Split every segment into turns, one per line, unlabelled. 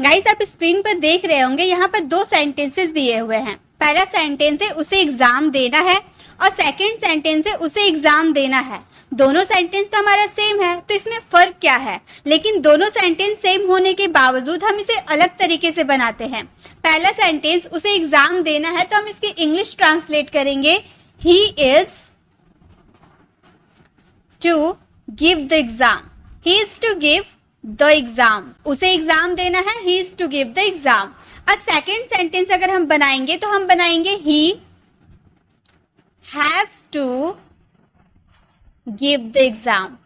Guys आप screen पर देख रहे होंगे यहाँ पर दो सेंटेंसेस दिए हुए हैं। पहला सेंटेंस है उसे एग्जाम देना है और सेकंड सेंटेंस है उसे एग्जाम देना है। दोनों सेंटेंस तो हमारा सेम है, तो इसमें फर्क क्या है? लेकिन दोनों सेंटेंस सेम होने के बावजूद हम इसे अलग तरीके से बनाते हैं। पहला सेंटेंस उसे एग्जाम देना है तो हम इसकी इंग्लिश ट्रांसलेट करेंगे he is to give the exam. He is to give the exam, उसे एग्जाम देना है, he is to give the exam. अब सेकेंड सेंटेंस अगर हम बनाएंगे तो हम बनाएंगे he has to give the exam.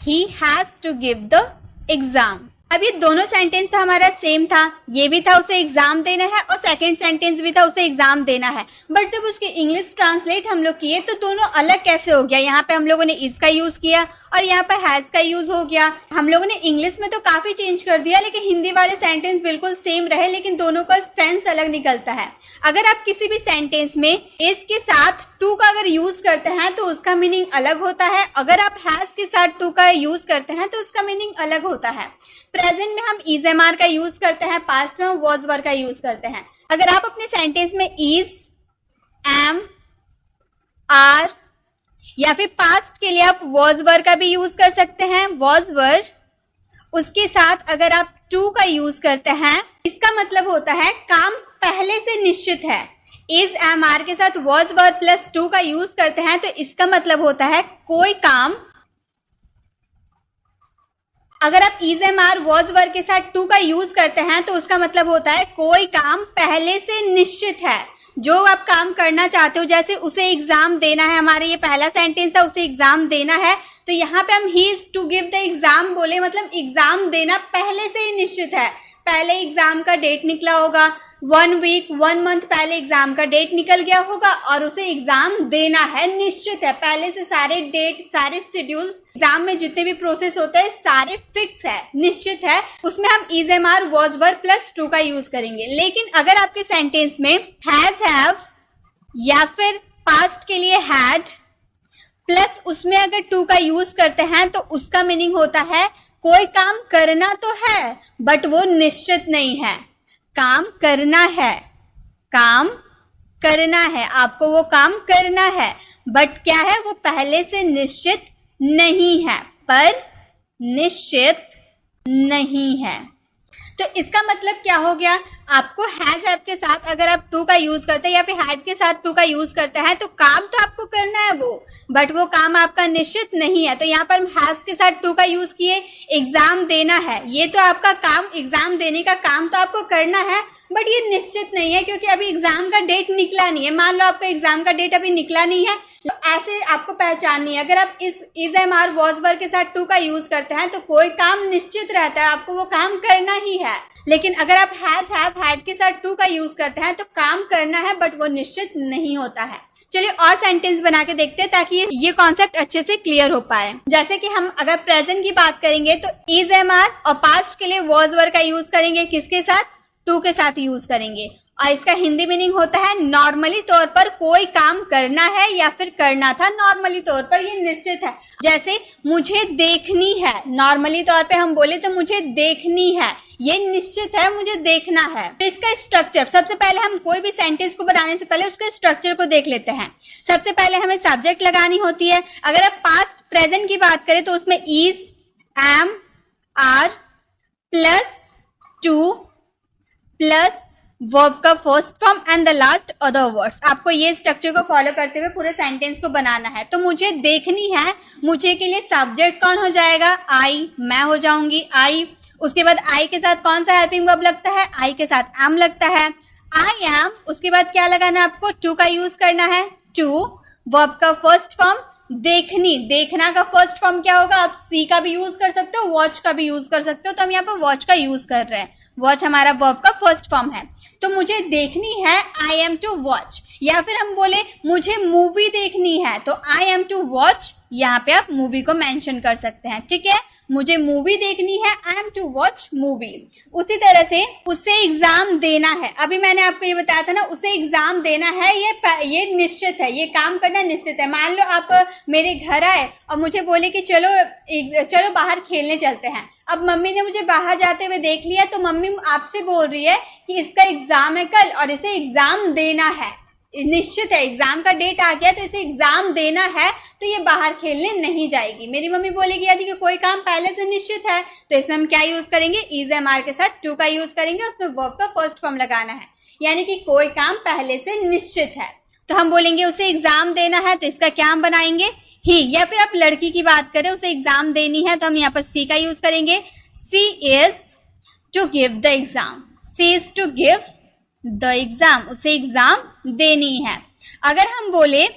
He has to give the exam. अब ये दोनों सेंटेंस तो हमारा सेम था, ये भी था उसे एग्जाम देना है और सेकंड सेंटेंस भी था उसे एग्जाम देना है। बट जब उसकी इंग्लिश ट्रांसलेट हम लोग किए तो दोनों अलग कैसे हो गया? यहाँ पे हम लोगों ने इज का यूज किया और यहाँ पे हैज का यूज हो गया। हम लोगों ने इंग्लिश में तो काफी चेंज कर दिया, लेकिन हिंदी वाले सेंटेंस बिल्कुल सेम रहे, लेकिन दोनों का सेंस अलग निकलता है। अगर आप किसी भी सेंटेंस में इज के साथ टू का अगर यूज करते हैं तो उसका मीनिंग अलग होता है। अगर आप हैज के साथ टू का यूज करते हैं तो उसका मीनिंग अलग होता है। प्रेजेंट में हम इज एम आर का यूज करते हैं, पास्ट में हम वॉज वर का यूज करते हैं। अगर आप अपने सेंटेंस में इज, एम, आर या फिर पास्ट के लिए आप वॉज वर का भी यूज कर सकते हैं, वॉज वर। उसके साथ अगर आप टू का यूज करते हैं, इसका मतलब होता है काम पहले से निश्चित है। इज, एम, आर के साथ वॉज वर प्लस टू का यूज करते हैं तो इसका मतलब होता है कोई काम, अगर आप is, am, are, was were के साथ टू का यूज करते हैं तो उसका मतलब होता है कोई काम पहले से निश्चित है। जो आप काम करना चाहते हो, जैसे उसे एग्जाम देना है, हमारे ये पहला सेंटेंस था उसे एग्जाम देना है, तो यहाँ पे हम he is to give the exam बोले, मतलब एग्जाम देना पहले से ही निश्चित है। पहले एग्जाम का डेट निकला होगा, 1 वीक 1 मंथ पहले एग्जाम का डेट निकल गया होगा और उसे एग्जाम देना है, निश्चित है। पहले से सारे डेट, सारे शेड्यूल्स, एग्जाम में जितने भी प्रोसेस होते हैं सारे फिक्स है, निश्चित है। उसमें हम is, am, are, was were plus to का यूज करेंगे। लेकिन अगर आपके सेंटेंस में हैज, हैव या फिर पास्ट के लिए हैड प्लस उसमें अगर टू का यूज करते हैं तो उसका मीनिंग होता है कोई काम करना तो है बट वो निश्चित नहीं है। काम करना है, काम करना है, आपको वो काम करना है, बट क्या है, वो पहले से निश्चित नहीं है, पर निश्चित नहीं है। तो इसका मतलब क्या हो गया? आपको हैज, हैव के साथ अगर आप टू का यूज करते हैं या फिर हैड के साथ टू का यूज करते हैं तो काम तो आपको करना है वो, बट वो काम आपका निश्चित नहीं है। तो यहाँ पर हम हैज के साथ टू का यूज किए, एग्जाम देना है, ये तो आपका काम, एग्जाम देने का काम तो आपको करना है, बट ये निश्चित नहीं है क्योंकि अभी एग्जाम का डेट निकला नहीं है। मान लो आपका एग्जाम का डेट अभी निकला नहीं है, तो ऐसे आपको पहचाननी है। अगर आप इस is, am, are, was were के साथ टू का यूज करते हैं तो कोई काम निश्चित रहता है, आपको वो काम करना ही है। लेकिन अगर आप हैज, हैव, हैड के साथ टू का यूज करते हैं तो काम करना है बट वो निश्चित नहीं होता है। चलिए और सेंटेंस बना के देखते हैं ताकि ये कॉन्सेप्ट अच्छे से क्लियर हो पाए। जैसे कि हम अगर प्रेजेंट की बात करेंगे तो इज, एम, आर और पास्ट के लिए वॉज वर का यूज करेंगे, किसके साथ? टू के साथ यूज करेंगे। और इसका हिंदी मीनिंग होता है नॉर्मली तौर पर कोई काम करना है या फिर करना था, नॉर्मली तौर पर ये निश्चित है। जैसे मुझे देखनी है, नॉर्मली तौर पे हम बोले तो मुझे देखनी है, ये निश्चित है, मुझे देखना है। तो इसका स्ट्रक्चर, सबसे पहले हम कोई भी सेंटेंस को बनाने से पहले उसके स्ट्रक्चर को देख लेते हैं। सबसे पहले हमें सब्जेक्ट लगानी होती है। अगर आप पास्ट प्रेजेंट की बात करें तो उसमें is, am, are plus two plus verb का first form and the last other words. आपको ये स्ट्रक्चर को फॉलो करते हुए पूरे सेंटेंस को बनाना है। तो मुझे देखनी है, मुझे के लिए सब्जेक्ट कौन हो जाएगा? आई, मैं हो जाऊंगी आई। उसके बाद आई के साथ कौन सा हेल्पिंग वर्ब लगता है? आई के साथ एम लगता है, आई एम। उसके बाद क्या लगाना है आपको? टू का यूज करना है, टू वर्ब का फर्स्ट फॉर्म, देखनी, देखना का फर्स्ट फॉर्म क्या होगा? आप सी का भी यूज कर सकते हो, वॉच का भी यूज कर सकते हो, तो हम यहाँ पर वॉच का यूज कर रहे हैं। वॉच हमारा वर्ब का फर्स्ट फॉर्म है। तो मुझे देखनी है, आई एम टू वॉच। या फिर हम बोले मुझे मूवी देखनी है तो आई एम टू वॉच, यहाँ पे आप मूवी को मेंशन कर सकते हैं, ठीक है। मुझे मूवी देखनी है, I am to watch movie. उसी तरह से उसे एग्जाम देना है, अभी मैंने आपको ये बताया था ना, उसे एग्जाम देना है, ये निश्चित है, ये काम करना निश्चित है। मान लो आप मेरे घर आए और मुझे बोले कि चलो बाहर खेलने चलते हैं। अब मम्मी ने मुझे बाहर जाते हुए देख लिया तो मम्मी आपसे बोल रही है कि इसका एग्जाम है कल और इसे एग्जाम देना है, निश्चित है, एग्जाम का डेट आ गया तो इसे एग्जाम देना है, तो ये बाहर खेलने नहीं जाएगी। मेरी मम्मी बोलेगी यदि कि कोई काम पहले से निश्चित है तो इसमें हम क्या यूज करेंगे, इज एम आर के साथ टू का यूज करेंगे, उसमें वर्ब का फर्स्ट फॉर्म लगाना है, यानी कि कोई काम पहले से निश्चित है। तो हम बोलेंगे उसे एग्जाम देना है तो इसका क्या हम बनाएंगे, ही। या फिर आप लड़की की बात करें, उसे एग्जाम देनी है तो हम यहाँ पर सी का यूज करेंगे, she is to give the exam, she is to give the exam, उसे एग्जाम देनी है। अगर हम बोले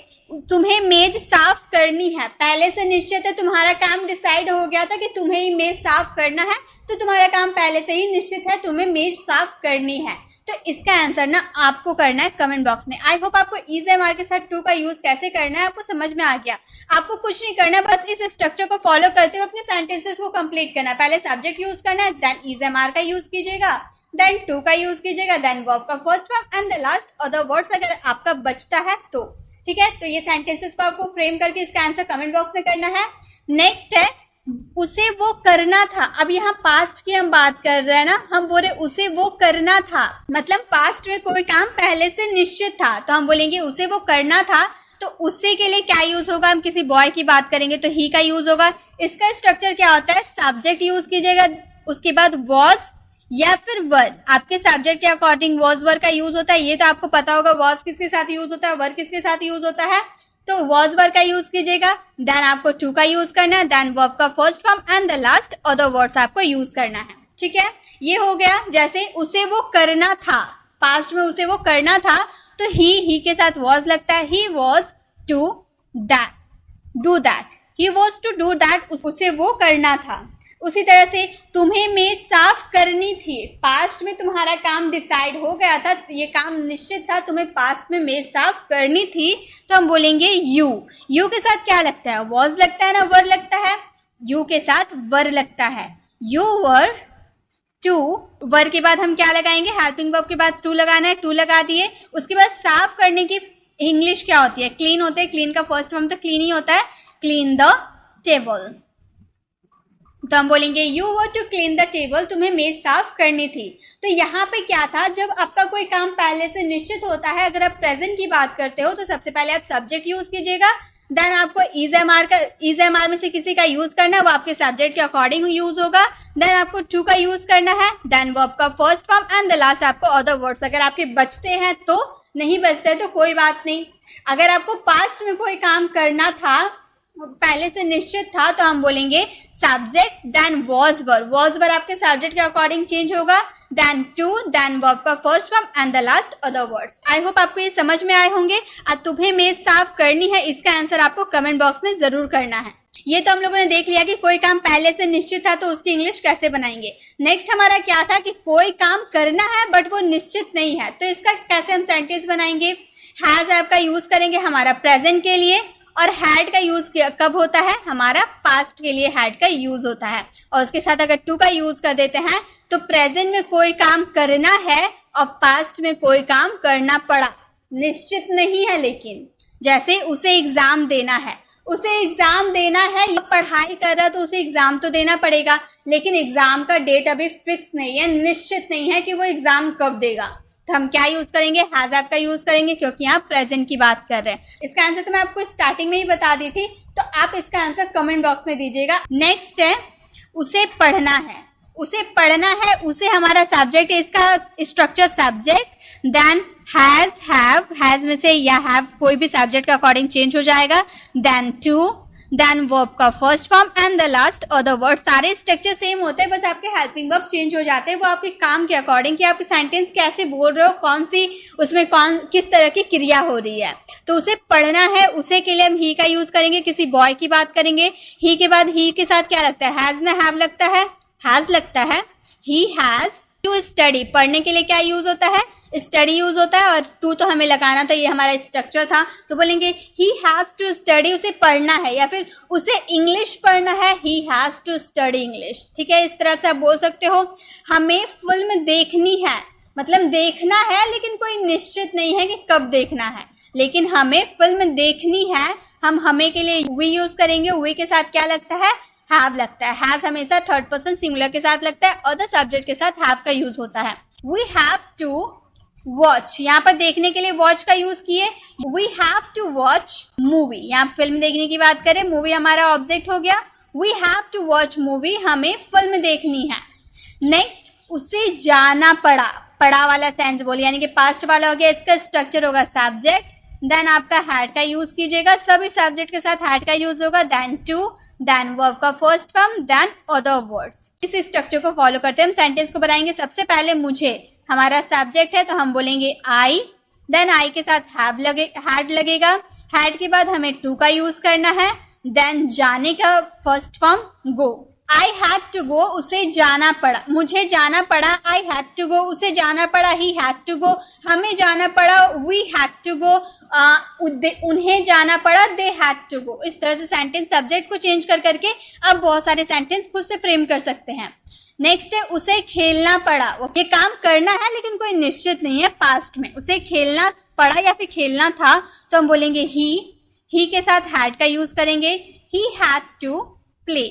तुम्हें मेज साफ करनी है, पहले से निश्चित है, तुम्हारा काम डिसाइड हो गया था कि तुम्हें ही मेज साफ करना है, तो तुम्हारा काम पहले से ही निश्चित है, तुम्हें मेज साफ करनी है। तो इसका आंसर ना आपको करना है कमेंट बॉक्स में। आई होप आपको इज एम आर के साथ टू का यूज कैसे करना है आपको समझ में आ गया। आपको कुछ नहीं करना, बस इस स्ट्रक्चर को फॉलो करते हुए अपने सेंटेंसेस को कंप्लीट करना है। पहले सब्जेक्ट यूज करना है, देन इज एम आर का यूज कीजिएगा, देन टू का यूज कीजिएगा, देन वर्ब का first form and the last other words अगर आपका बचता है तो, ठीक है। तो ये सेंटेंसेस को आपको फ्रेम करके इसका आंसर कमेंट बॉक्स में करना है। नेक्स्ट है उसे वो करना था। अब यहाँ पास्ट की हम बात कर रहे हैं ना, हम बोले उसे वो करना था, मतलब पास्ट में कोई काम पहले से निश्चित था, तो हम बोलेंगे उसे वो करना था। तो उससे के लिए क्या यूज होगा, हम किसी बॉय की बात करेंगे तो ही का यूज होगा। इसका स्ट्रक्चर क्या होता है, सब्जेक्ट यूज कीजिएगा, उसके बाद वॉज या फिर वर, आपके सब्जेक्ट के अकॉर्डिंग वॉज वर का यूज होता है। ये तो आपको पता होगा वॉज किसके साथ यूज होता है, वर किसके साथ यूज होता है, तो वॉज वर का यूज कीजिएगा, देन आपको टू का यूज करना है, देन वर्ब का first form and the last other words आपको यूज करना है, ठीक है। ये हो गया, जैसे उसे वो करना था, पास्ट में उसे वो करना था तो ही के साथ वॉज लगता है, he was to do that, he was to do that, उसे वो करना था। उसी तरह से तुम्हें मेज साफ करनी थी, पास्ट में तुम्हारा काम डिसाइड हो गया था, ये काम निश्चित था, तुम्हें पास्ट में मेज साफ करनी थी, तो हम बोलेंगे यू के साथ क्या लगता है, वॉज लगता है ना, वर लगता है, यू के साथ वर लगता है, यू वर टू, वर के बाद हम क्या लगाएंगे, हेल्पिंग वर्ब के बाद टू लगाना है, टू लगा दिए। उसके बाद साफ करने की इंग्लिश क्या होती है, क्लीन होते हैं, क्लीन का फर्स्ट फॉर्म तो क्लीन ही होता है, क्लीन द टेबल। तो हम बोलेंगे you were to clean the table, तुम्हें मेज साफ करनी थी। तो यहाँ पे क्या था, जब आपका कोई काम पहले से निश्चित होता है, अगर आप प्रेजेंट की बात करते हो तो सबसे पहले आप सब्जेक्ट यूज कीजिएगा, देन आपको इज एम आर में से किसी का यूज करना है, वो आपके सब्जेक्ट के अकॉर्डिंग यूज होगा, देन आपको टू का यूज करना है, देन वर्ब का first form and the last आपको अदर वर्ड्स। अगर आपके बचते हैं तो, नहीं बचते तो कोई बात नहीं। अगर आपको पास्ट में कोई काम करना था, पहले से निश्चित था, तो हम बोलेंगे सब्जेक्ट देन वॉज वर आपके सब्जेक्ट के अकॉर्डिंग चेंज होगा, देन टू, देन वर्ब का first form and the last other words. I hope आपको ये समझ में आए होंगे। अब तुम्हें मेज साफ करनी है, इसका आंसर आपको कमेंट बॉक्स में जरूर करना है। ये तो हम लोगों ने देख लिया कि कोई काम पहले से निश्चित था तो उसकी इंग्लिश कैसे बनाएंगे। नेक्स्ट हमारा क्या था कि कोई काम करना है बट वो निश्चित नहीं है, तो इसका कैसे हम सेंटेंस बनाएंगे। हैज आपका यूज करेंगे हमारा प्रेजेंट के लिए, और हैड का यूज कब होता है, हमारा पास्ट के लिए हैड का यूज होता है। और उसके साथ अगर टू का यूज कर देते हैं तो प्रेजेंट में कोई काम करना है और पास्ट में कोई काम करना पड़ा, निश्चित नहीं है लेकिन, जैसे उसे एग्जाम देना है, उसे एग्जाम देना है, ये पढ़ाई कर रहा है तो उसे एग्जाम तो देना पड़ेगा, लेकिन एग्जाम का डेट अभी फिक्स नहीं है, निश्चित नहीं है कि वो एग्जाम कब देगा, तो हम क्या यूज करेंगे, हैज आपका यूज करेंगे, क्योंकि यहाँ प्रेजेंट की बात कर रहे हैं। इसका आंसर तो मैं आपको स्टार्टिंग में ही बता दी थी, तो आप इसका आंसर कमेंट बॉक्स में दीजिएगा। नेक्स्ट है उसे पढ़ना है, उसे पढ़ना है, उसे हमारा सब्जेक्ट है, इसका structure subject, then has, has में से या हैव कोई भी सब्जेक्ट के अकॉर्डिंग चेंज हो जाएगा, देन टू, देन वर्ब का first form and the last other word. सारे स्ट्रक्चर सेम होते हैं, बस आपके हेल्पिंग वर्ब चेंज हो जाते हैं, वो आपके काम के अकॉर्डिंग कि आप सेंटेंस कैसे बोल रहे हो, कौन सी उसमें किस तरह की क्रिया हो रही है। तो उसे पढ़ना है, उसे के लिए हम ही का यूज करेंगे, किसी बॉय की बात करेंगे, ही के बाद ही के साथ क्या लगता है, हैज ना हैव लगता है, हैज लगता है, ही हैज टू स्टडी, पढ़ने के लिए क्या यूज होता है, स्टडी यूज होता है और टू तो हमें लगाना था, ये हमारा स्ट्रक्चर था। तो बोलेंगे ही हैज टू स्टडी, उसे पढ़ना है, या फिर उसे इंग्लिश पढ़ना है, he has to study English. ठीक है, इस तरह से आप बोल सकते हो। हमें फिल्म देखनी है, मतलब देखना है लेकिन कोई निश्चित नहीं है कि कब देखना है, लेकिन हमें फिल्म देखनी है। हम हमें के लिए वी यूज करेंगे। वी के साथ क्या लगता है? हैव लगता है। हैज हमेशा थर्ड पर्सन सिंगुलर के साथ लगता है और द सब्जेक्ट के साथ हैव का यूज होता है। वी हैव टू वॉच, यहाँ पर देखने के लिए वॉच का यूज किए। We have to watch movie, यहाँ फिल्म देखने की बात करें, मूवी हमारा ऑब्जेक्ट हो गया। We have to watch movie, हमें फिल्म देखनी है। नेक्स्ट, उसे जाना पड़ा, पड़ा वाला सेंस बोलिए, यानी कि पास्ट वाला हो गया। इसका स्ट्रक्चर होगा सब्जेक्ट, देन आपका हैड का यूज कीजिएगा, सभी सब्जेक्ट के साथ हैड का यूज होगा, देन टू, देन वर्ब का first form, then other words. इस स्ट्रक्चर को फॉलो करते हैं हम सेंटेंस को बनाएंगे। सबसे पहले मुझे, हमारा सब्जेक्ट है तो हम बोलेंगे आई, देन आई के साथ हैड लगेगा, हैड के बाद हमें टू का यूज करना है, देन जाने का first form go. I had to go, उसे जाना पड़ा, मुझे जाना पड़ा, आई हैड टू गो, उसे जाना पड़ा, ही हैड टू गो, हमें जाना पड़ा, वी हैड टू गो, उन्हें जाना पड़ा, दे हैड टू गो। इस तरह से सेंटेंस सब्जेक्ट को चेंज कर करके अब बहुत सारे सेंटेंस खुद से फ्रेम कर सकते हैं। नेक्स्ट है, उसे खेलना पड़ा, ये काम करना है लेकिन कोई निश्चित नहीं है पास्ट में, उसे खेलना पड़ा या फिर खेलना था तो हम बोलेंगे ही के साथ हैड का यूज करेंगे, he had to play,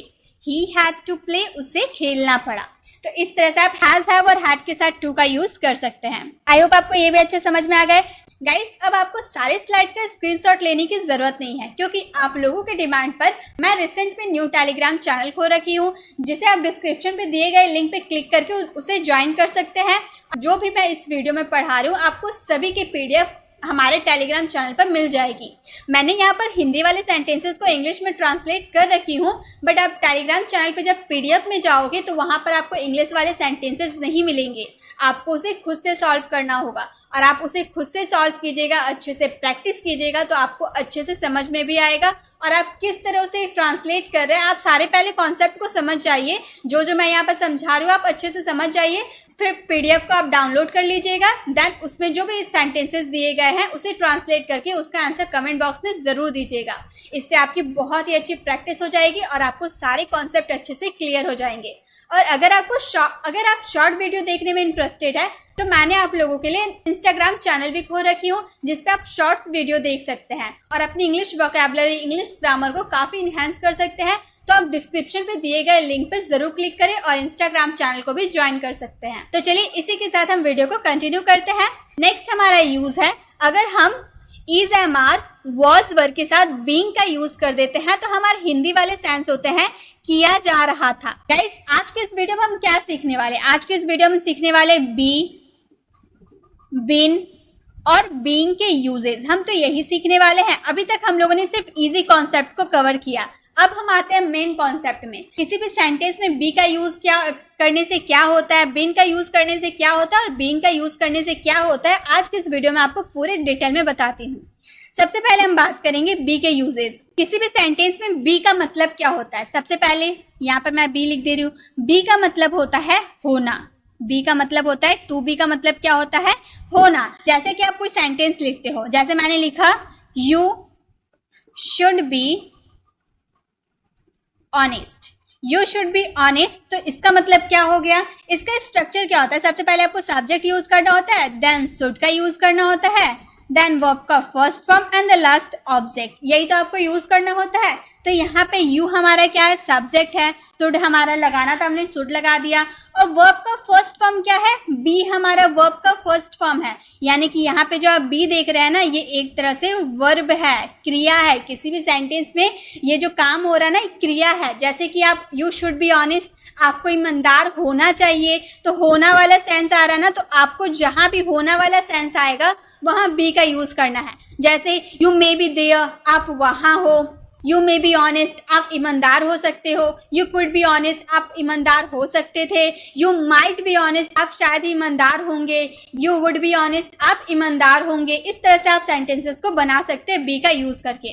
he had to play, उसे खेलना पड़ा। तो इस तरह से आप हैज, हैव और हैड के साथ टू का यूज कर सकते हैं। आई होप आपको ये भी अच्छे समझ में आ गए। गाइस, अब आपको सारे स्लाइड का स्क्रीनशॉट लेने की जरूरत नहीं है, क्योंकि आप लोगों के डिमांड पर मैं रिसेंट में न्यू टेलीग्राम चैनल खोल रखी हूँ, जिसे आप डिस्क्रिप्शन पे दिए गए लिंक पे क्लिक करके उसे ज्वाइन कर सकते हैं। जो भी मैं इस वीडियो में पढ़ा रही हूँ, आपको सभी के PDF हमारे टेलीग्राम चैनल पर मिल जाएगी। मैंने यहाँ पर हिंदी वाले सेंटेंसेस को इंग्लिश में ट्रांसलेट कर रखी हूँ, बट आप टेलीग्राम चैनल पे जब PDF में जाओगे तो वहाँ पर आपको इंग्लिश वाले सेंटेंसेस नहीं मिलेंगे, आपको उसे खुद से सॉल्व करना होगा। और आप उसे खुद से सॉल्व कीजिएगा, अच्छे से प्रैक्टिस कीजिएगा, तो आपको अच्छे से समझ में भी आएगा। और आप किस तरह से ट्रांसलेट कर रहे हैं, आप सारे पहले कॉन्सेप्ट को समझ जाइए, जो मैं यहाँ पर समझा रही हूँ आप अच्छे से समझ जाइए। फिर PDF को आप डाउनलोड कर लीजिएगा, देन उसमें जो भी सेंटेंसेस दिए गए हैं उसे ट्रांसलेट करके उसका आंसर कमेंट बॉक्स में ज़रूर दीजिएगा। इससे आपकी बहुत ही अच्छी प्रैक्टिस हो जाएगी और आपको सारे कॉन्सेप्ट अच्छे से क्लियर हो जाएंगे। और अगर आप शॉर्ट वीडियो देखने में इंटरेस्टेड है तो मैंने आप लोगों के लिए इंस्टाग्राम चैनल भी खोल रखी हूँ, जिस पे आप शॉर्ट्स वीडियो देख सकते हैं और अपनी इंग्लिश वोकैबुलरी, इंग्लिश ग्रामर को काफ़ी इन्हेंस कर सकते हैं। तो आप डिस्क्रिप्शन पे दिए गए लिंक पे जरूर क्लिक करें और इंस्टाग्राम चैनल को भी ज्वाइन कर सकते हैं। तो चलिए इसी के साथ हम वीडियो को कंटिन्यू करते हैं। नेक्स्ट हमारा यूज है, अगर हम is, am, are, was verb के साथ बीइंग का यूज कर देते हैं तो हमारे हिंदी वाले सेंस होते हैं किया जा रहा था। गाइस, आज के इस वीडियो में हम क्या सीखने वाले? आज के इस वीडियो में सीखने वाले बी, बीन और बीइंग के यूजेस। हम तो यही सीखने वाले हैं। अभी तक हम लोगों ने सिर्फ इजी कॉन्सेप्ट को कवर किया। अब हम आते हैं मेन कॉन्सेप्ट में। किसी भी सेंटेंस में बी का यूज करने से क्या होता है, बीन का यूज करने से क्या होता है और बीइंग का यूज करने से क्या होता है, आज के इस वीडियो में आपको पूरे डिटेल में बताती हूँ। सबसे पहले हम बात करेंगे बी के यूजेस। किसी भी सेंटेंस में बी का मतलब क्या होता है? सबसे पहले यहाँ पर मैं बी लिख दे रही हूँ। बी का मतलब होता है होना। बी का मतलब होता है, टू बी का मतलब क्या होता है? होना। जैसे कि आप कोई सेंटेंस लिखते हो, जैसे मैंने लिखा you should be honest, you should be honest. तो इसका मतलब क्या हो गया? इसका स्ट्रक्चर क्या होता है? सबसे पहले आपको सब्जेक्ट यूज करना होता है, देन शुड का यूज करना होता है, देन वर्ब का first form and the last object. यही तो आपको यूज करना होता है। तो यहाँ पे यू हमारा क्या है? सब्जेक्ट है। शुड हमारा लगाना था, हमने शुड लगा दिया। और वर्ब का फर्स्ट फॉर्म क्या है? बी हमारा वर्ब का फर्स्ट फॉर्म है। यानी कि यहाँ पे जो आप बी देख रहे हैं ना, ये एक तरह से वर्ब है, क्रिया है। किसी भी सेंटेंस में ये जो काम हो रहा है ना, क्रिया है। जैसे कि आप यू शुड बी ऑनेस्ट, आपको ईमानदार होना चाहिए, तो होना वाला सेंस आ रहा ना, तो आपको जहां भी होना वाला सेंस आएगा वहां बी का यूज करना है। जैसे यू मे बी देयर, आप वहां हो। यू मे बी ऑनेस्ट, आप ईमानदार हो सकते हो। यू कुड बी ऑनेस्ट, आप ईमानदार हो सकते थे। यू माइट बी ऑनेस्ट, आप शायद ईमानदार होंगे। यू वुड बी ऑनेस्ट, आप ईमानदार होंगे। इस तरह से आप सेंटेंसेस को बना सकते हैं बी का यूज करके।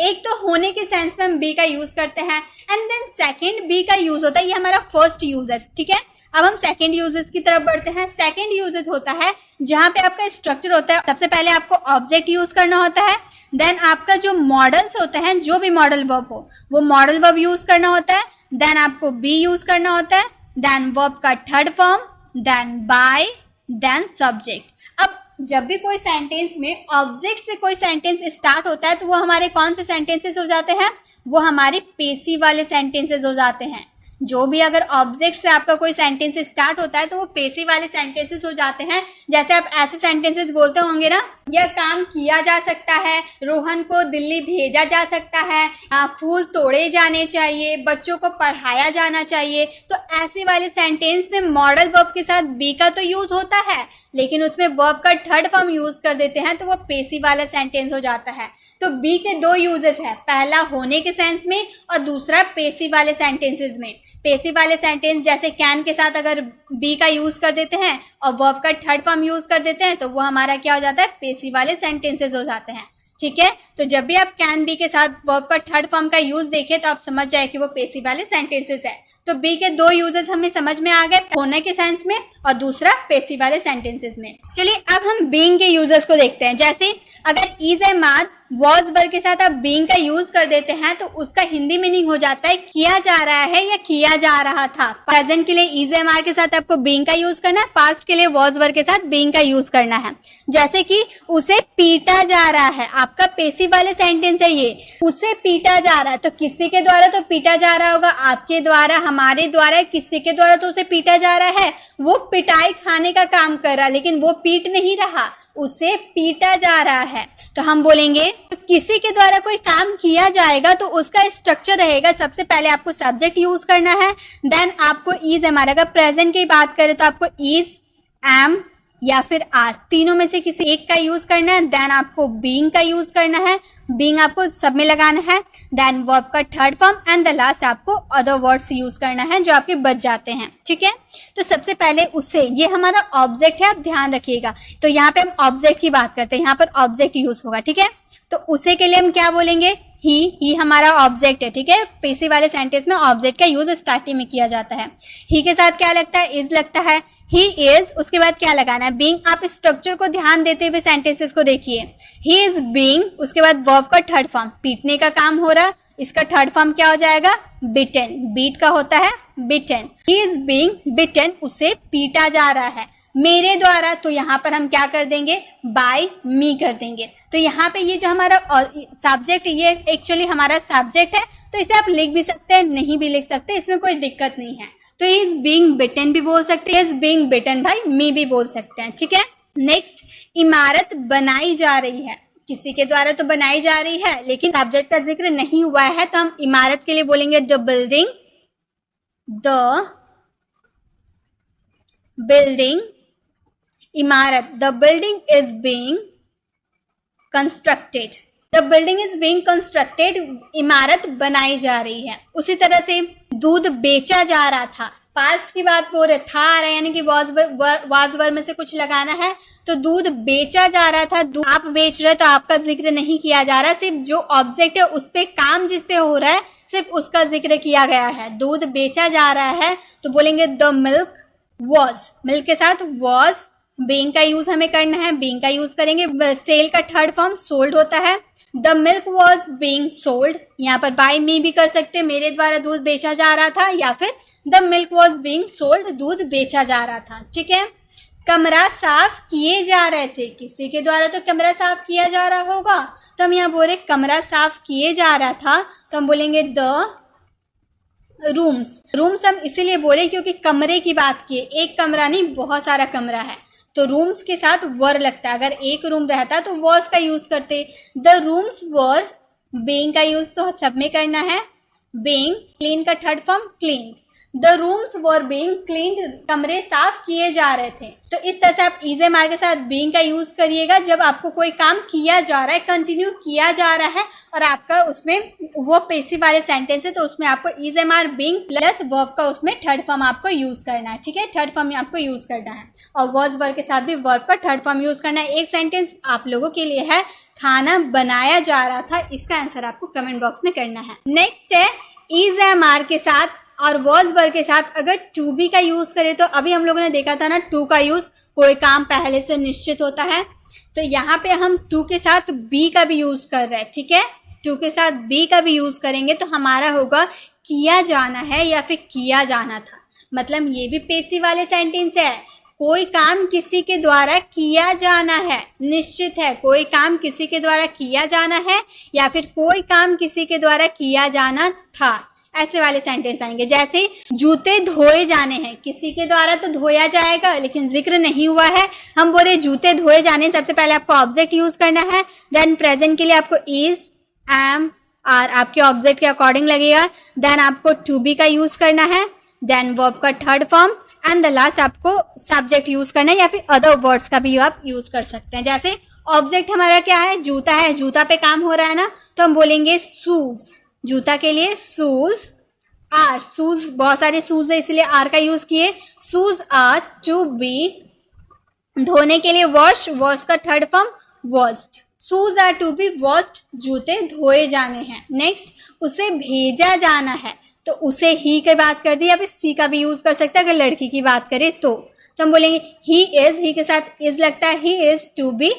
एक तो होने के सेंस में हम बी का यूज करते हैं, एंड देन सेकेंड बी का यूज होता है, ये हमारा फर्स्ट यूज है, ठीक है। अब हम सेकंड यूजेस की तरफ बढ़ते हैं। सेकंड यूजेस होता है जहां पे आपका स्ट्रक्चर होता है, सबसे पहले आपको ऑब्जेक्ट यूज करना होता है, देन आपका जो मॉडल्स होते हैं, जो भी मॉडल वर्ब हो वो मॉडल वर्ब यूज करना होता है, देन आपको बी यूज करना होता है, देन वर्ब का third form, then by, then subject. अब जब भी कोई सेंटेंस में ऑब्जेक्ट से कोई सेंटेंस स्टार्ट होता है तो वो हमारे कौन से सेंटेंसेस हो जाते हैं, वो हमारे पेसिव वाले सेंटेंसेस हो जाते हैं। जो भी अगर ऑब्जेक्ट से आपका कोई सेंटेंस स्टार्ट होता है तो वो पेसिव वाले सेंटेंसेस हो जाते हैं। जैसे आप ऐसे सेंटेंसेस बोलते होंगे ना, यह काम किया जा सकता है, रोहन को दिल्ली भेजा जा सकता है, फूल तोड़े जाने चाहिए, बच्चों को पढ़ाया जाना चाहिए। तो ऐसे वाले सेंटेंस में मॉडल वर्ब के साथ बी का तो यूज होता है, लेकिन उसमें वर्ब का थर्ड फॉर्म यूज कर देते हैं तो वो पेसिव वाला सेंटेंस हो जाता है। तो बी के दो यूजेस है, पहला होने के सेंस में और दूसरा पेसिव वाले सेंटेंसेस में। पेसिव वाले सेंटेंस जैसे कैन के साथ अगर बी का यूज कर देते हैं और वर्ब का थर्ड फॉर्म यूज कर देते हैं तो वो हमारा क्या हो जाता है, पेसिव वाले सेंटेंसेस हो जाते हैं। ठीक है, तो जब भी आप कैन बी के साथ वर्ब का थर्ड फॉर्म का यूज देखें तो आप समझ जाए कि वो पेसिव वाले सेंटेंसेस है। तो बी के दो यूजेस हमें समझ में आ गए, होने के सेंस में और दूसरा पेसिव वाले सेंटेंसेस में। चलिए अब हम बीइंग के यूजेस को देखते हैं। जैसे अगर is am are was verb के साथ आप बीइंग का यूज कर देते हैं तो उसका हिंदी मीनिंग हो जाता है किया जा रहा है या किया जा रहा था। प्रेजेंट के लिए इज एम आर के साथ आपको बीइंग का यूज करना है, पास्ट के लिए वॉज वर्ब के साथ बीइंग का यूज करना है। जैसे कि उसे पीटा जा रहा है, आपका पेसिव वाले सेंटेंस है ये, उसे पीटा जा रहा है तो किसी के द्वारा तो पीटा जा रहा होगा, आपके द्वारा, हमारे द्वारा, किसी के द्वारा तो उसे पीटा जा रहा है। वो पिटाई खाने का काम कर रहा है लेकिन वो पीट नहीं रहा, उसे पीटा जा रहा है। तो हम बोलेंगे तो किसी के द्वारा कोई काम किया जाएगा तो उसका स्ट्रक्चर रहेगा, सबसे पहले आपको सब्जेक्ट यूज करना है, देन आपको इज एम आर, अगर प्रेजेंट की बात करें तो आपको इज, एम या फिर आर, तीनों में से किसी एक का यूज करना है, देन आपको बीइंग का यूज करना है, बीइंग आपको सब में लगाना है, देन वर्ब का third form and the last आपको अदर वर्ड्स यूज करना है जो आपके बच जाते हैं। ठीक है, तो सबसे पहले उसे, ये हमारा ऑब्जेक्ट है, आप ध्यान रखिएगा। तो यहाँ पे हम ऑब्जेक्ट की बात करते हैं, यहाँ पर ऑब्जेक्ट यूज होगा। ठीक है, तो उसे के लिए हम क्या बोलेंगे, ही हमारा ऑब्जेक्ट है। ठीक है, पेसिव वाले सेंटेंस में ऑब्जेक्ट का यूज स्टार्टिंग में किया जाता है। ही के साथ क्या लगता है, इज लगता है, ही इज, उसके बाद क्या लगाना है, बीइंग। आप स्ट्रक्चर को ध्यान देते हुए सेंटेंसेस को देखिए, ही इज बीइंग, उसके बाद वर्ब का थर्ड फॉर्म, पीटने का काम हो रहा, इसका थर्ड फॉर्म क्या हो जाएगा, बिटन, बीट का होता है बिटन। ही इज बीइंग बिटन, उसे पीटा जा रहा है मेरे द्वारा, तो यहाँ पर हम क्या कर देंगे, बाय मी कर देंगे। तो यहाँ पे ये जो हमारा सब्जेक्ट, ये एक्चुअली हमारा सब्जेक्ट है, तो इसे आप लिख भी सकते हैं, नहीं भी लिख सकते, इसमें कोई दिक्कत नहीं है। तो इज बीइंग बिटन भी बोल सकते हैं, इज बीइंग बिटन भाई मी भी बोल सकते हैं। ठीक है, नेक्स्ट, इमारत बनाई जा रही है, किसी के द्वारा तो बनाई जा रही है लेकिन सब्जेक्ट का जिक्र नहीं हुआ है, तो हम इमारत के लिए बोलेंगे द बिल्डिंग, द बिल्डिंग, इमारत, the building is being constructed, the building is being constructed, इमारत बनाई जा रही है। उसी तरह से दूध बेचा जा रहा था, पास्ट की बात बोल रहे, था आ रहा है यानी कि वाज वर्ब में से कुछ लगाना है, तो दूध बेचा जा रहा था, दूध आप बेच रहे तो आपका जिक्र नहीं किया जा रहा, सिर्फ जो ऑब्जेक्ट है उस पे काम जिस पे हो रहा है सिर्फ उसका जिक्र किया गया है। दूध बेचा जा रहा है तो बोलेंगे द मिल्क वॉज, मिल्क के साथ वॉज, बीइंग का यूज हमें करना है, बीइंग का यूज करेंगे। सेल का थर्ड फॉर्म सोल्ड होता है, the milk was being sold, यहाँ पर बाय मी भी कर सकते, मेरे द्वारा दूध बेचा जा रहा था, या फिर the milk was being sold, दूध बेचा जा रहा था। ठीक है, कमरा साफ किए जा रहे थे, किसी के द्वारा तो कमरा साफ किया जा रहा होगा, तो हम यहाँ बोले कमरा साफ किए जा रहा था, तो हम बोलेंगे द रूम्स। रूम्स हम इसीलिए बोले क्योंकि कमरे की बात की है, एक कमरा नहीं बहुत सारा कमरा है, तो रूम्स के साथ वर लगता है, अगर एक रूम रहता तो वॉज का यूज करते। द रूम्स वर, बीइंग का यूज तो सब में करना है, बीइंग, क्लीन का third form cleaned, the rooms were being cleaned, कमरे साफ किए जा रहे थे। तो इस तरह से आप इज एम आर के साथ बीइंग का यूज करिएगा जब आपको कोई काम किया जा रहा है, कंटिन्यू किया जा रहा है और आपका उसमें वो पेसिव वाले सेंटेंस है, तो उसमें आपको is am are being plus verb का उसमें थर्ड फॉर्म आपको यूज करना है। ठीक है, थर्ड फॉर्म आपको यूज करना है और वॉज वर्ब के साथ भी वर्ब का थर्ड फॉर्म यूज करना है। एक सेंटेंस आप लोगों के लिए है, खाना बनाया जा रहा था, इसका आंसर आपको कमेंट बॉक्स में करना है। नेक्स्ट है इज एम आर के साथ और वॉज वर्ब के साथ अगर टू बी का यूज करें तो अभी हम लोगों ने देखा था ना टू का यूज कोई काम पहले से निश्चित होता है, तो यहाँ पे हम टू के साथ बी का भी यूज कर रहे हैं, ठीक है। टू के साथ बी का भी यूज करेंगे तो हमारा होगा किया जाना है या फिर किया जाना था। मतलब ये भी पेसिव वाले सेंटेंस है, कोई काम किसी के द्वारा किया जाना है, निश्चित है कोई काम किसी के द्वारा किया जाना है या फिर कोई काम किसी के द्वारा किया जाना था, ऐसे वाले सेंटेंस आएंगे। जैसे जूते धोए जाने हैं, किसी के द्वारा तो धोया जाएगा लेकिन जिक्र नहीं हुआ है, हम बोले जूते धोए जाने, सबसे पहले आपको ऑब्जेक्ट यूज करना है, देन प्रेजेंट के लिए आपको इज, एम, आर आपके ऑब्जेक्ट के अकॉर्डिंग लगेगा, देन आपको टू बी का यूज करना है, देन वर्ब का third form and the last आपको सब्जेक्ट यूज करना है या फिर अदर वर्ड्स का भी आप यूज कर सकते हैं। जैसे ऑब्जेक्ट हमारा क्या है, जूता है, जूता पे काम हो रहा है ना, तो हम बोलेंगे शूज, जूता के लिए शूज आर, शूज बहुत सारे शूज है इसलिए आर का यूज किए, शूज आर टू बी, धोने के लिए वॉश, वॉश का third form washed, shoes are to be washed, जूते धोए जाने हैं। नेक्स्ट उसे भेजा जाना है, तो उसे ही की बात कर दी या फिर सी का भी यूज कर सकते हैं अगर लड़की की बात करें तो हम बोलेंगे ही इज, ही के साथ इज लगता है, ही इज टू बी,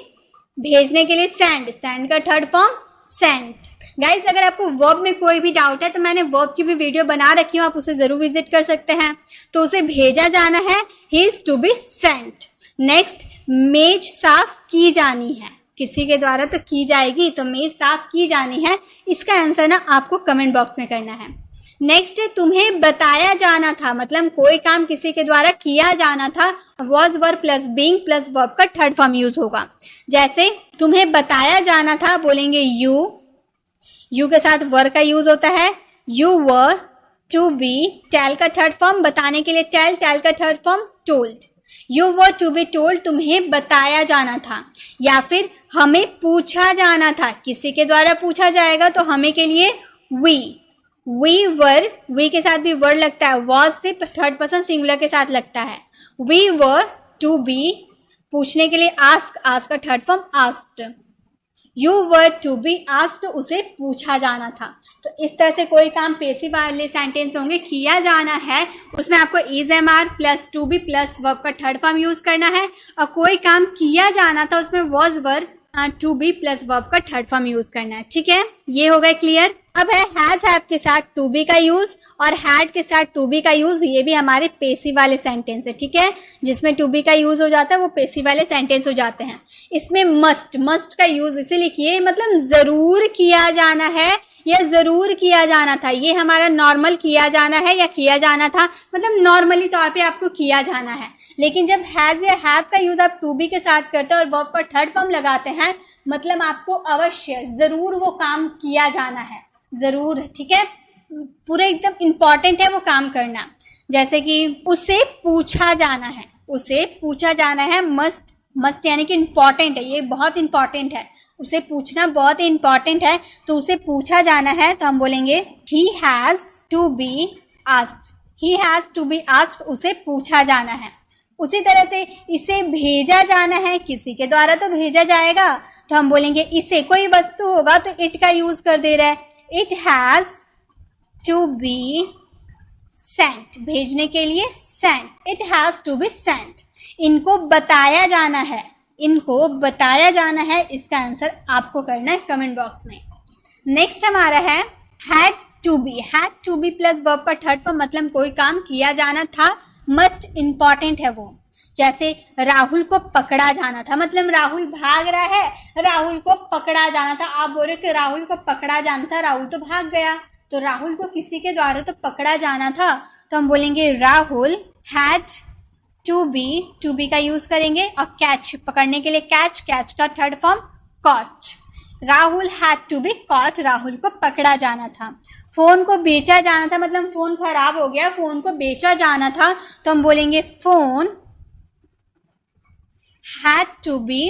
भेजने के लिए सेंड, सेंड का थर्ड फॉर्म सेंट। गाइज अगर आपको वर्ब में कोई भी डाउट है तो मैंने वर्ब की भी वीडियो बना रखी हूँ, आप उसे जरूर विजिट कर सकते हैं। तो उसे भेजा जाना है, he is to be sent. Next मेज साफ की जानी है, किसी के द्वारा तो की जाएगी, तो मेज साफ की जानी है, इसका आंसर ना आपको कमेंट बॉक्स में करना है। नेक्स्ट है तुम्हें बताया जाना था, मतलब कोई काम किसी के द्वारा किया जाना था, was verb plus being plus verb का थर्ड फॉर्म यूज होगा। जैसे तुम्हें बताया जाना था बोलेंगे यू, यू के साथ वर का यूज होता है, you were to be, tell का थर्ड फॉर्म बताने के लिए टेल, टेल का third form told, you were to be told, तुम्हें बताया जाना था। या फिर हमें पूछा जाना था, किसी के द्वारा पूछा जाएगा तो हमें के लिए वी वर, वी के साथ भी वर लगता है, वॉज से थर्ड पर्सन सिंगुलर के साथ लगता है, वी वर टू बी, पूछने के लिए आस्क, आस्क का third form asked, you were to be asked, उसे पूछा जाना था। तो इस तरह से कोई काम पेसिव वाले सेंटेंस होंगे, किया जाना है उसमें आपको is am are plus to be plus verb का थर्ड फॉर्म यूज करना है, और कोई काम किया जाना था उसमें was were to be plus verb का थर्ड फॉर्म यूज करना है। ठीक है, ये हो गया क्लियर। अब है हैज हैव के साथ टू बी का यूज और हैड के साथ टू बी का यूज, ये भी हमारे पेसिव वाले सेंटेंस है। ठीक है, जिसमें टू बी का यूज हो जाता है वो पेसिव वाले सेंटेंस हो जाते हैं। इसमें मस्ट, मस्ट का यूज इसीलिए किए, मतलब जरूर किया जाना है या जरूर किया जाना था, ये हमारा नॉर्मल किया जाना है या किया जाना था, मतलब नॉर्मली तौर पे आपको किया जाना है। लेकिन जब हैज या हैव का यूज आप टू बी के साथ करते हैं और वर्ब का थर्ड फॉर्म लगाते हैं, मतलब आपको अवश्य जरूर वो काम किया जाना है, जरूर। ठीक है, पूरा एकदम इंपॉर्टेंट है वो काम करना। जैसे कि उसे पूछा जाना है, उसे पूछा जाना है, मस्ट, मस्ट यानी कि इंपॉर्टेंट है, ये बहुत इंपॉर्टेंट है, उसे पूछना बहुत ही इंपॉर्टेंट है, तो उसे पूछा जाना है तो हम बोलेंगे he has to be asked, he has to be asked, उसे पूछा जाना है। उसी तरह से इसे भेजा जाना है, किसी के द्वारा तो भेजा जाएगा, तो हम बोलेंगे इसे, कोई वस्तु होगा तो इट का यूज कर दे रहा है, it has to be sent, भेजने के लिए sent, it has to be sent. इनको बताया जाना है, इनको बताया जाना है, इसका आंसर आपको करना है कमेंट बॉक्स में। नेक्स्ट हमारा है had to be, had to be plus verb का थर्ड फॉर्म, मतलब कोई काम किया जाना था, मस्ट इंपॉर्टेंट है वो। जैसे राहुल को पकड़ा जाना था, मतलब राहुल भाग रहा है, राहुल को पकड़ा जाना था। आप बोल रहे हो कि राहुल को पकड़ा जाना था, राहुल तो भाग गया, तो राहुल को किसी के द्वारा तो पकड़ा जाना था, तो हम बोलेंगे राहुल हैड टू बी का यूज करेंगे, और कैच, पकड़ने के लिए कैच, कैच का third form caught, Rahul had to be caught, Rahul को पकड़ा जाना था। फोन को बेचा जाना था, मतलब फोन खराब हो गया, फोन को बेचा जाना था, तो हम बोलेंगे फोन हैड टू बी,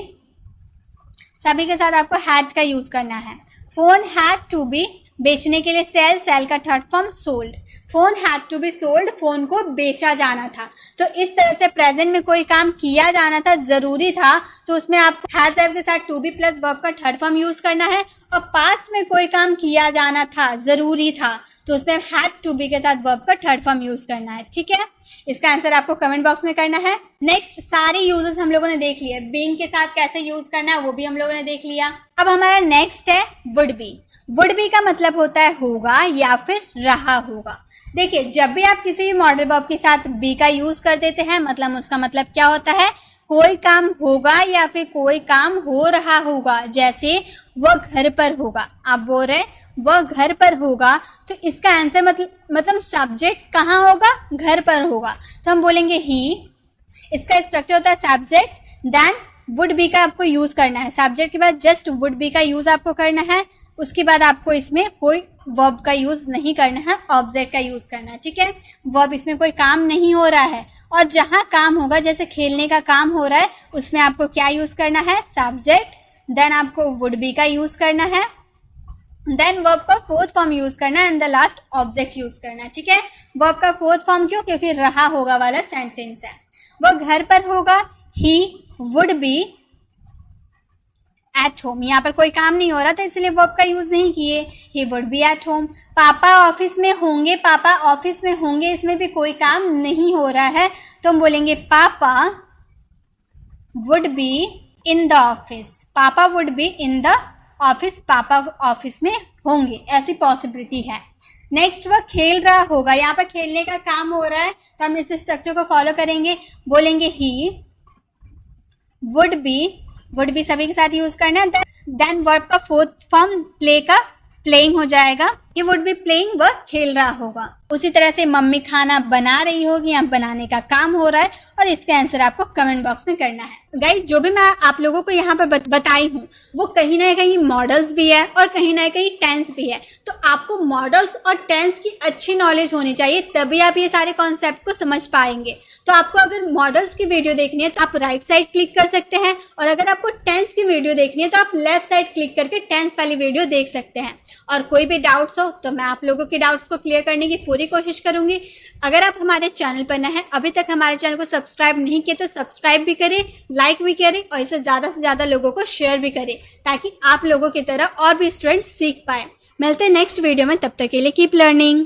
सभी के साथ आपको हैड का यूज करना है। फोन हैड टू बी, बेचने के लिए सेल, सेल का third form sold, phone had to be sold, phone को बेचा जाना था। तो इस तरह से प्रेजेंट में कोई काम किया जाना था, जरूरी था, तो उसमें आपको हैज हैव के साथ टू बी प्लस वर्ब का थर्ड फॉर्म यूज करना है। और पास्ट में कोई काम किया जाना था, जरूरी था, तो उसमें हैड टू बी के साथ वर्ब का थर्ड फॉर्म यूज करना है। ठीक है, इसका आंसर आपको कमेंट बॉक्स में करना है। नेक्स्ट, सारे यूजेस हम लोगों ने देख लिए। बीइंग के साथ कैसे यूज करना है वो भी हम लोगों ने देख लिया। अब हमारा नेक्स्ट है वुड बी। वुड बी का मतलब होता है होगा या फिर रहा होगा। देखिए, जब भी आप किसी भी मॉडल वर्ब के साथ बी का यूज कर देते हैं, मतलब उसका मतलब क्या होता है, कोई काम होगा या फिर कोई काम हो रहा होगा। जैसे वह घर पर होगा, आप बोल रहे वह घर पर होगा, तो इसका आंसर मतलब सब्जेक्ट कहाँ होगा, घर पर होगा, तो हम बोलेंगे ही। इसका स्ट्रक्चर होता है सब्जेक्ट देन वुड बी का आपको यूज करना है। सब्जेक्ट के बाद जस्ट वुड बी का यूज आपको करना है। उसके बाद आपको इसमें कोई वर्ब का यूज नहीं करना है, ऑब्जेक्ट का यूज करना है। ठीक है, वर्ब इसमें कोई काम नहीं हो रहा है। और जहां काम होगा, जैसे खेलने का काम हो रहा है, उसमें आपको क्या यूज करना है, सब्जेक्ट, देन आपको वुड बी का यूज करना है, देन वर्ब का फोर्थ फॉर्म यूज करना है, and the last object use करना है। ठीक है, वर्ब का फोर्थ फॉर्म क्यों, क्योंकि रहा होगा वाला सेंटेंस है। वह घर पर होगा, he would be at home. यहाँ पर कोई काम नहीं हो रहा था, इसलिए वर्ब का यूज नहीं किए, he would be at home. पापा ऑफिस में होंगे, पापा ऑफिस में होंगे, इसमें भी कोई काम नहीं हो रहा है, तो हम बोलेंगे papa would be in the office. Papa would be in the office, पापा ऑफिस में होंगे, ऐसी पॉसिबिलिटी है। नेक्स्ट, वह खेल रहा होगा। यहाँ पर खेलने का काम हो रहा है, तो हम इस स्ट्रक्चर को फॉलो करेंगे, बोलेंगे ही वुड बी सभी के साथ यूज करना है। देन वर्ब का फोर्थ फॉर्म प्ले का प्लेइंग हो जाएगा, ये वुड बी प्लेइंग, वह खेल रहा होगा। उसी तरह से मम्मी खाना बना रही होगी, यहाँ बनाने का काम हो रहा है, और इसका आंसर आपको कमेंट बॉक्स में करना है। गाइज, जो भी मैं आप लोगों को यहाँ पर बताई हूँ वो कहीं ना कहीं मॉडल्स भी है और कहीं ना कहीं टेंस भी है, तो आपको मॉडल्स और टेंस की अच्छी नॉलेज होनी चाहिए, तभी आप ये सारे कॉन्सेप्ट को समझ पाएंगे। तो आपको अगर मॉडल्स की वीडियो देखनी है तो आप राइट साइड क्लिक कर सकते हैं, और अगर आपको टेंस की वीडियो देखनी है तो आप लेफ्ट साइड क्लिक करके टेंस वाली वीडियो देख सकते हैं। और कोई भी डाउट्स हो तो मैं आप लोगों के डाउट्स को क्लियर करने की पूरी कोशिश करूंगी। अगर आप हमारे चैनल पर नए हैं, अभी तक हमारे चैनल को सब्सक्राइब नहीं किए, तो सब्सक्राइब भी करें, लाइक भी करें, और इसे ज़्यादा से ज़्यादा लोगों को शेयर भी करें, ताकि आप लोगों की तरह और भी स्टूडेंट्स सीख पाए। मिलते हैं नेक्स्ट वीडियो में, तब तक के लिए कीप लर्निंग।